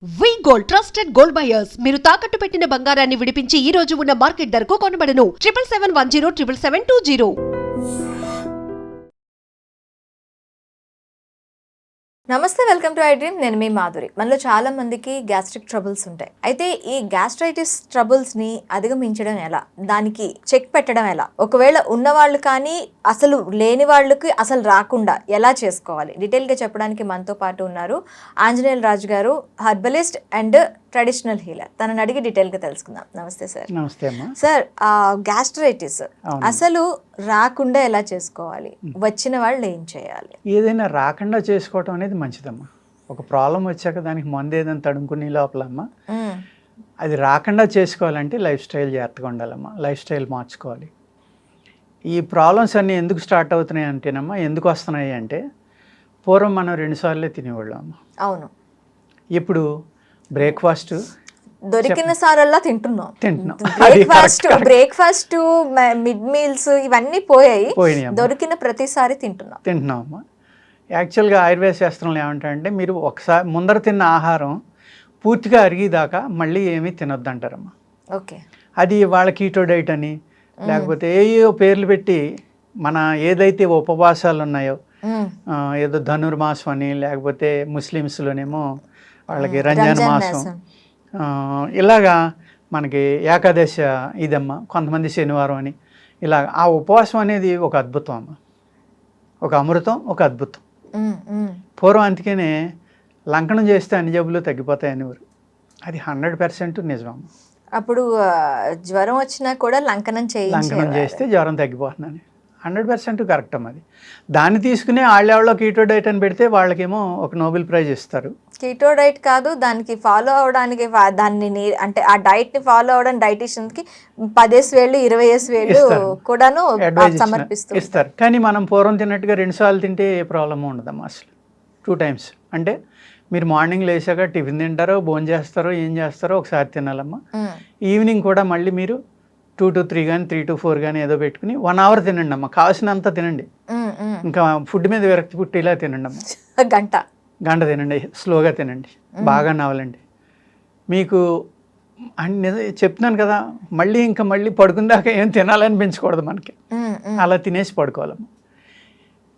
వి gold trusted gold buyers మీరు తాకట్టు పెట్టిన బంగారాన్ని విడిపించి ఈ రోజు ఉన్న మార్కెట్ ధరకు కొనబడను 7771077720. నమస్తే, వెల్కమ్ టు ఐ డ్రీమ్. నేను మీ మాధురి. మనలో చాలా మందికి గ్యాస్ట్రిక్ ట్రబుల్స్ ఉంటాయి. అయితే ఈ గ్యాస్ట్రైటిస్ ట్రబుల్స్ని అధిగమించడం ఎలా, దానికి చెక్ పెట్టడం ఎలా, ఒకవేళ ఉన్నవాళ్ళు కానీ అసలు లేని వాళ్ళకి అసలు రాకుండా ఎలా చేసుకోవాలి, డీటెయిల్గా చెప్పడానికి మనతో పాటు ఉన్నారు ఆంజనేయులు రాజు గారు, హర్బలిస్ట్ అండ్ ట్రెడిషనల్ హీలర్. తనని అడిగి డీటెయిల్గా తెలుసుకుందాం. నమస్తే సార్. నమస్తే అమ్మా. సార్, గ్యాస్ట్రైటిస్ అసలు రాకుండా ఎలా చేసుకోవాలి, వచ్చిన వాళ్ళు ఏం చేయాలి? ఏదైనా రాకుండా చేసుకోవటం అనేది మంచిదమ్మా. ఒక ప్రాబ్లం వచ్చాక దానికి మందు ఏదైనా తడుముకునే లోపలమ్మా అది రాకుండా చేసుకోవాలంటే లైఫ్ స్టైల్ జాగ్రత్తగా ఉండాలమ్మా. లైఫ్ స్టైల్ మార్చుకోవాలి. ఈ ప్రాబ్లమ్స్ అన్నీ ఎందుకు స్టార్ట్ అవుతున్నాయి అంటేనమ్మా, ఎందుకు వస్తున్నాయి అంటే పూర్వం మనం 2 సార్లే తినేవాళ్ళం అమ్మా. అవును. ఇప్పుడు బ్రేక్ఫాస్ట్ దొరికిన సారల్లా తింటున్నాం. బ్రేక్ఫాస్ట్ మిడ్ మీల్స్ ఇవన్నీ పోయాయి. దొరికిన ప్రతిసారి తింటున్నాం అమ్మా. యాక్చువల్గా ఆయుర్వేద శాస్త్రంలో ఏమంటారంటే మీరు ఒకసారి ముందర తిన్న ఆహారం పూర్తిగా అరిగేదాకా మళ్ళీ ఏమీ తినొద్దంటారమ్మా. ఓకే. అది వాళ్ళ కీటో డైట్ అని లేకపోతే ఏయో పేర్లు పెట్టి మన ఏదైతే ఉపవాసాలు ఉన్నాయో, ఏదో ధనుర్మాసం అని, లేకపోతే ముస్లిమ్స్లోనేమో వాళ్ళకి రంజాన్ మాసం, ఇలాగా మనకి ఏకాదశ ఇదమ్మా, కొంతమంది శనివారం అని, ఇలా ఆ ఉపవాసం అనేది ఒక అద్భుతం అమ్మ, ఒక అమృతం, ఒక అద్భుతం. పూర్వం అందుకనే లంకనం చేస్తే అన్ని జబ్బులు తగ్గిపోతాయి అనేవారు. అది 100% నిజం. అప్పుడు జ్వరం వచ్చినా కూడా లంకనం చేస్తే జ్వరం తగ్గిపోతుందని 100% కరెక్ట్ అమ్మ. అది దాన్ని తీసుకుని వాళ్ళెవరో కీటో డైట్ అని పెడితే వాళ్ళకేమో ఒక నోబెల్ ప్రైజ్ ఇస్తారు. కీటో డైట్ కాదు, దానికి ఫాలో అవడానికి దాన్ని అంటే ఆ డైట్ ని ఫాలో అవడానికి డైటీషియన్ కి 10,000 20,000 కూడాను ఇస్తారు. కానీ మనం పూర్వం తిన్నట్టుగా 2 సార్లు తింటే ఏ ప్రాబ్లమ్ ఉండదమ్మా. అసలు 2 times అంటే మీరు మార్నింగ్ లేచాక టిఫిన్ తింటారో, భోజనం చేస్తారో, ఏం చేస్తారో ఒకసారి తినాలమ్మా. ఈవినింగ్ కూడా మళ్ళీ మీరు 2 to 3 కానీ 3 to 4 కానీ ఏదో పెట్టుకుని 1 hour తినండి అమ్మ. కావాల్సినంత తినండి. ఇంకా ఫుడ్ మీద విరక్తి పుట్టి ఇలా తినండి అమ్మ. గంట తినండి, స్లోగా తినండి, బాగా నవలండి. మీకు చెప్తున్నాను కదా, మళ్ళీ పడుకుందాక ఏం తినాలనిపించకూడదు మనకి. అలా తినేసి పడుకోవాలమ్మా.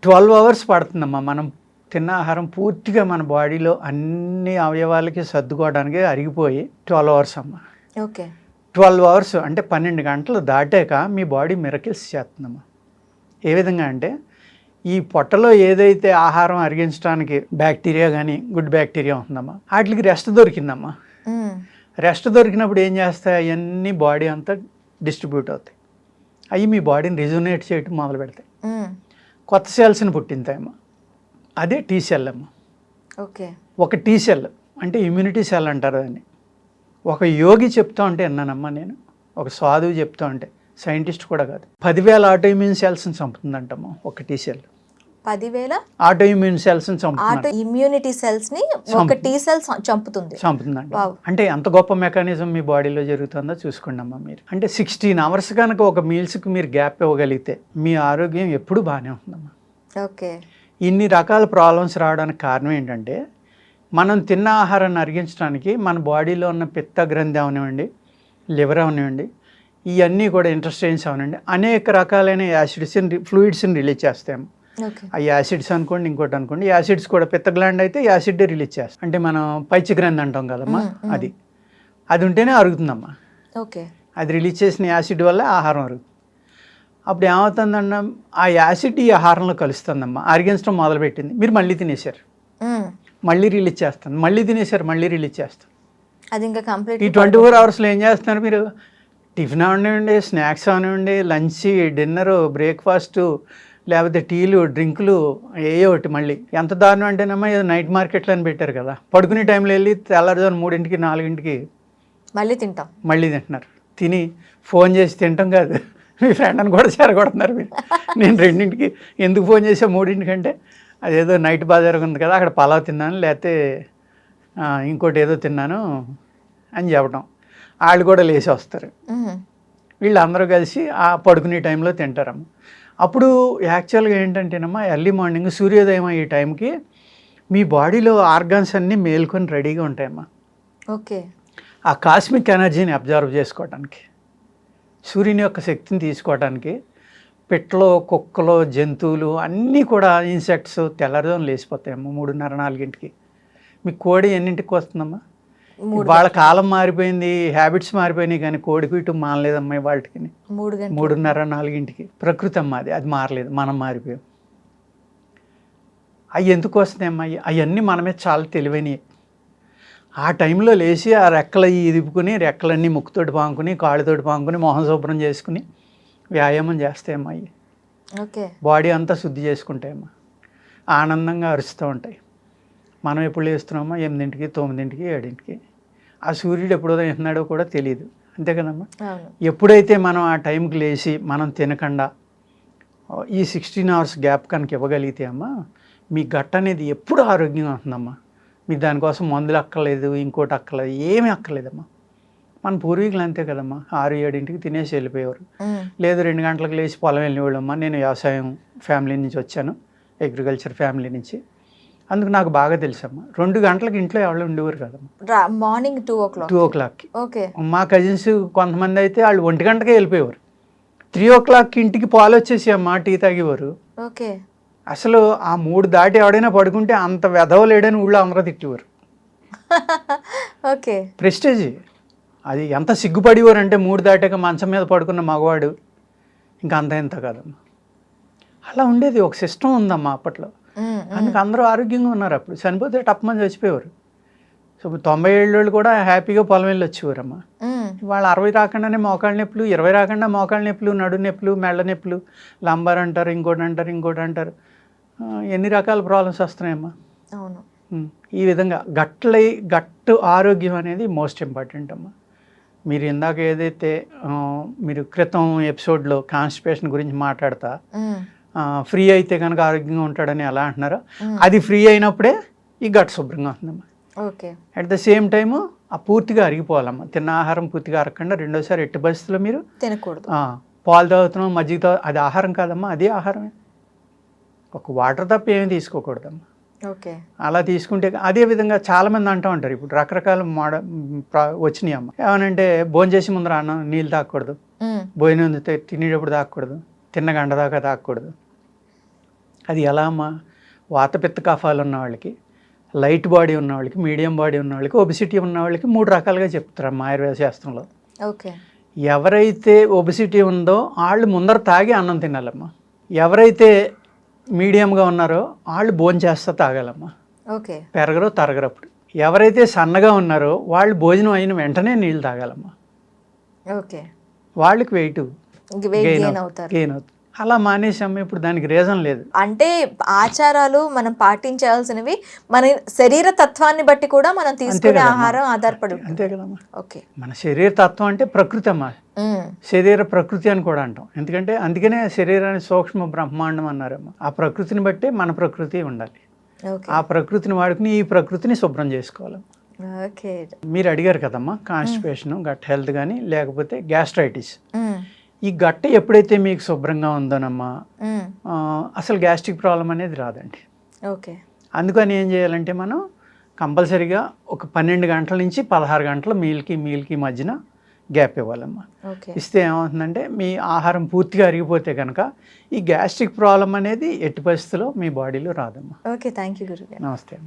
12 hours పడుతుందమ్మా మనం తిన్న ఆహారం పూర్తిగా మన బాడీలో అన్ని అవయవాలకి సర్దుకోవడానికి అరిగిపోయి 12 hours అమ్మా. ఓకే. 12 hours అంటే 12 గంటలు దాటాక మీ బాడీ మిరకిల్స్ చేస్తుందమ్మా. ఏ విధంగా అంటే ఈ పొట్టలో ఏదైతే ఆహారం అరిగించడానికి బ్యాక్టీరియా కానీ గుడ్ బ్యాక్టీరియా ఉంటుందమ్మా, వాటికి రెస్ట్ దొరికిందమ్మా. రెస్ట్ దొరికినప్పుడు ఏం చేస్తాయి, అవన్నీ బాడీ అంతా డిస్ట్రిబ్యూట్ అవుతాయి. అవి మీ బాడీని రిజునేట్ చేయటం మొదలు పెడతాయి. కొత్త సెల్స్ని పుట్టింతాయమ్మా. అదే టీ సెల్ అమ్మా. ఓకే. ఒక టీ సెల్ అంటే ఇమ్యూనిటీ సెల్ అంటారు దాన్ని. ఒక యోగి చెప్తా ఉంటే విన్నానమ్మా నేను, ఒక సాధువు చెప్తా ఉంటే, సైంటిస్ట్ కూడా కాదు, 10,000 ఆటో ఇమ్యూన్ సెల్స్ని చంపుతుందంటమ్మా ఒక టీ సెల్. 10,000 ఆటో ఇమ్యూన్ సెల్స్ని చంపుతుంది. ఇమ్యూనిటీ సెల్స్ని ఒక టీ సెల్ చంపుతుందంట. అంటే ఎంత గొప్ప మెకానిజం మీ బాడీలో జరుగుతుందో చూసుకోండి అమ్మా మీరు. అంటే 16 hours కనుక ఒక మీల్స్కి మీరు గ్యాప్ ఇవ్వగలిగితే మీ ఆరోగ్యం ఎప్పుడు బాగానే ఉంటుందమ్మా. ఓకే. ఇన్ని రకాల ప్రాబ్లమ్స్ రావడానికి కారణం ఏంటంటే మనం తిన్న ఆహారాన్ని అరిగించడానికి మన బాడీలో ఉన్న పిత్త గ్రంథి అవనివ్వండి, లివర్ అవనివ్వండి, ఇవన్నీ కూడా ఇంటెస్టైన్స్ అవనండి, అనేక రకాలైన యాసిడ్స్ని, ఫ్లూయిడ్స్ని రిలీజ్ చేస్తాము. ఆ యాసిడ్స్ అనుకోండి, ఇంకోటి అనుకోండి, యాసిడ్స్ కూడా పిత్త గ్లాండ్ అయితే యాసిడ్ రిలీజ్ చేస్తాం. అంటే మనం పైచి గ్రంథి అంటాం కదమ్మా, అది ఉంటేనే అరుగుతుందమ్మా. ఓకే. అది రిలీజ్ చేసిన యాసిడ్ వల్ల ఆహారం అరుగుతుంది. అప్పుడు ఏమవుతుందన్న, ఆ యాసిడ్ ఈ ఆహారంలో కలుస్తుందమ్మా, అరిగించడం మొదలుపెట్టింది. మీరు మళ్ళీ తినేశారు, మళ్ళీ రిలీజ్ చేస్తాను, మళ్ళీ తినేశారు, మళ్ళీ రిలీజ్ చేస్తాను. అది ఇంకా కంప్లీట్. ఈ 24 hours ఏం చేస్తున్నారు మీరు? టిఫిన్ అవనివ్వండి, స్నాక్స్ అవనివ్వండి, లంచ్, డిన్నరు, బ్రేక్ఫాస్ట్, లేకపోతే టీలు, డ్రింకులు, ఏ ఒకటి. మళ్ళీ ఎంత దారుణం అంటేనమ్మా, ఏదో నైట్ మార్కెట్లో అని పెట్టారు కదా, పడుకునే టైంలో వెళ్ళి తెల్లారుజామున 3 4 మళ్ళీ తింటున్నారు. తిని ఫోన్ చేసి తింటాం కాదు, మీ ఫ్రెండ్ అని కూడా చెరగొడుతున్నారు మీరు. నేను 2 ఎందుకు ఫోన్ చేసా 3 కంటే, అదేదో నైట్ బాజార్ ఉంది కదా, అక్కడ పలావ్ తిన్నాను, లేకపోతే ఇంకోటి ఏదో తిన్నాను అని చెప్పడం. వాళ్ళు కూడా లేచి వస్తారు. వీళ్ళందరూ కలిసి ఆ పడుకునే టైంలో తింటారమ్మ. అప్పుడు యాక్చువల్గా ఏంటంటేనమ్మా, ఎర్లీ మార్నింగ్ సూర్యోదయం ఈ టైంకి మీ బాడీలో ఆర్గాన్స్ అన్నీ మేల్కొని రెడీగా ఉంటాయమ్మా. ఓకే. ఆ కాస్మిక్ ఎనర్జీని అబ్జర్వ్ చేసుకోవడానికి, సూర్యుని యొక్క శక్తిని తీసుకోవడానికి పిట్టలు, కుక్కలు, జంతువులు అన్నీ కూడా ఇన్సెక్ట్స్ తెల్లవారుజామున లేచిపోతాయమ్మా 3:30, 4కి. మీ కోడి ఎన్నింటికి వస్తుందమ్మా? వాళ్ళ కాలం మారిపోయింది, హ్యాబిట్స్ మారిపోయినాయి, కానీ కోడికి ఇటు మానలేదమ్మా వాళ్ళకి. 3:30, 4కి ప్రకృతి అమ్మా, అది మారలేదు, మనం మారిపోయాం. అవి ఎందుకు వస్తున్నాయమ్మా? అవన్నీ మనమే చాలా తెలివైనవి. ఆ టైంలో లేచి ఆ రెక్కలు ఇదిపుకుని, రెక్కలన్నీ ముక్కుతోటి పాముకుని, కాళ్ళతోటి పాముకుని, మొహం శుభ్రం చేసుకుని వ్యాయామం చేస్తాయమ్మా. అవి ఓకే. బాడీ అంతా శుద్ధి చేసుకుంటాయమ్మా, ఆనందంగా అరుస్తూ ఉంటాయి. మనం ఎప్పుడు లేస్తున్నామో 8కి, 9కి, 7కి. ఆ సూర్యుడు ఎప్పుడు ఉదయిస్తున్నాడో కూడా తెలియదు, అంతే కదమ్మా. ఎప్పుడైతే మనం ఆ టైంకి లేచి మనం తినకుండా ఈ 16 అవర్స్ గ్యాప్ కనుక ఇవ్వగలిగితే అమ్మా, మీ గట్ అనేది ఎప్పుడు ఆరోగ్యంగా ఉంటుందమ్మా. మీకు దానికోసం మందులు అక్కర్లేదు, ఇంకోటి అక్కర్లేదు, ఏమీ అక్కర్లేదమ్మా. మన పూర్వీకులు అంతే కదమ్మా, 6, 7కి తినేసి వెళ్ళిపోయేవారు. లేదు 2 గంటలకు లేచి పొలం వెళ్ళేవాళ్ళమ్మా. నేను వ్యవసాయం ఫ్యామిలీ నుంచి వచ్చాను, అగ్రికల్చర్ ఫ్యామిలీ నుంచి, అందుకు నాకు బాగా తెలుసమ్మా. 2 గంటలకు ఇంట్లో ఎవరు ఉండేవారు కదమ్మా, మార్నింగ్ 2 o'clock. ఓకే. మా కజిన్స్ కొంతమంది అయితే వాళ్ళు 1 గంటకే వెళ్ళిపోయేవారు. 3 o'clock ఇంటికి పాలు వచ్చేసి అమ్మా, టీ తాగేవారు. ఓకే. అసలు ఆ 3 దాటి ఎవడైనా పడుకుంటే అంత వెధవలేడని ఊళ్ళో అందరూ తిట్టేవారు. ఓకే. ప్రెస్టేజ్ అది. ఎంత సిగ్గుపడేవారు అంటే 3 దాటాక మంచం మీద పడుకున్న మగవాడు ఇంకా అంత ఎంత కాదమ్మా. అలా ఉండేది, ఒక సిస్టమ్ ఉందమ్మా అప్పట్లో. అందుకు అందరూ ఆరోగ్యంగా ఉన్నారు. అప్పుడు చనిపోతే టప్పమని చచ్చిపోయేవారు. సో 90 ఏళ్ళు కూడా హ్యాపీగా పొలం వెళ్ళి వచ్చేవారమ్మా. వాళ్ళు 60 రాకుండానే మోకాళ్ళ నొప్పులు, 20 రాకుండా మోకాళ్ళ నొప్పులు, నడు నొప్పులు, మెళ్ళ నొప్పులు, లంబార్ అంటారు, ఇంకోటి అంటారు. ఎన్ని రకాల ప్రాబ్లమ్స్ వస్తున్నాయమ్మా. అవును. ఈ విధంగా గట్టు ఆరోగ్యం అనేది మోస్ట్ ఇంపార్టెంట్ అమ్మా. మీరు ఇందాక ఏదైతే మీరు క్రితం ఎపిసోడ్లో కాన్స్టిపేషన్ గురించి మాట్లాడతా ఫ్రీ అయితే కనుక ఆరోగ్యంగా ఉంటాడని ఎలా అంటున్నారో, అది ఫ్రీ అయినప్పుడే ఈ గట్ శుభ్రంగా ఉంటుందమ్మా. Okay. At the same time ఆ పూర్తిగా అరిగిపోవాలమ్మా. తిన్న ఆహారం పూర్తిగా అరగకుండా రెండోసారి ఎట్టి పరిస్థితుల్లో మీరు తినకూడదు. పాలు తాగుతున్నాం, మజ్జిగ అది ఆహారం కాదమ్మా, అదే ఆహారమే. ఒక వాటర్ తప్ప ఏమీ తీసుకోకూడదమ్మా. ఓకే. అలా తీసుకుంటే అదే విధంగా చాలామంది అంటూ ఉంటారు, ఇప్పుడు రకరకాల వచ్చినాయి అమ్మ. ఏమనంటే భోజనం చేసి ముందర అన్నం నీళ్ళు తాగకూడదు, భోజనం తినేటప్పుడు తాగకూడదు, తిన్న గంట దాకా తాగకూడదు. అది ఎలా అమ్మా? వాతపిత్త కఫాలు ఉన్న వాళ్ళకి, లైట్ బాడీ ఉన్న వాళ్ళకి, మీడియం బాడీ ఉన్న వాళ్ళకి, ఒబిసిటీ ఉన్న వాళ్ళకి 3 రకాలుగా చెప్తారమ్మా ఆయుర్వేద శాస్త్రంలో. ఓకే. ఎవరైతే ఒబిసిటీ ఉందో వాళ్ళు ముందర తాగి అన్నం తినాలమ్మా. ఎవరైతే మీడియంగా ఉన్నారో వాళ్ళు భోజనం చేస్తా తాగాలమ్మా. ఓకే. పెరగరు తరగరు. అప్పుడు ఎవరైతే సన్నగా ఉన్నారో వాళ్ళు భోజనం అయిన వెంటనే నీళ్ళు తాగాలమ్మా. ఓకే. వాళ్ళకి వెయిట్ గెయిన్ అవుతారు. అలా మానేసాము. ఇప్పుడు దానికి రీజన్ లేదు. అంటే ఆచారాలు మనం పాటించాల్సినవి మన శరీర తత్వాన్ని బట్టి కూడా మనం తీసుకునే ఆహారం ఆధారపడి ఉంటుంది. అంతే కదమ్మా. ఓకే. మన శరీర తత్వం అంటే ప్రకృతి అమ్మా. శరీర ప్రకృతి అని కూడా అంటాం. ఎందుకంటే అందుకనే శరీరాన్ని సూక్ష్మ బ్రహ్మాండం అన్నారమ్మా. ఆ ప్రకృతిని బట్టే మన ప్రకృతి ఉండాలి. ఆ ప్రకృతిని వాడుకుని ఈ ప్రకృతిని శుభ్రం చేసుకోవాలి. ఓకే. మీరు అడిగారు కదమ్మా, కాన్స్టిపేషన్, గట్ హెల్త్ కానీ లేకపోతే గ్యాస్ట్రైటిస్. ఈ గట్ట ఎప్పుడైతే మీకు శుభ్రంగా ఉందోనమ్మా, అసలు గ్యాస్ట్రిక్ ప్రాబ్లం అనేది రాదండి. ఓకే. అందుకని ఏం చేయాలంటే మనం కంపల్సరీగా ఒక 12 గంటల నుంచి 16 గంటల మీల్కి మధ్యన గ్యాప్ ఇవ్వాలమ్మా. ఇస్తే ఏమవుతుందంటే మీ ఆహారం పూర్తిగా అరిగిపోతే కనుక ఈ గ్యాస్ట్రిక్ ప్రాబ్లం అనేది ఎట్టి పరిస్థితుల్లో మీ బాడీలో రాదమ్మా. ఓకే. థ్యాంక్ యూ గురుగారు. నమస్తే అమ్మా.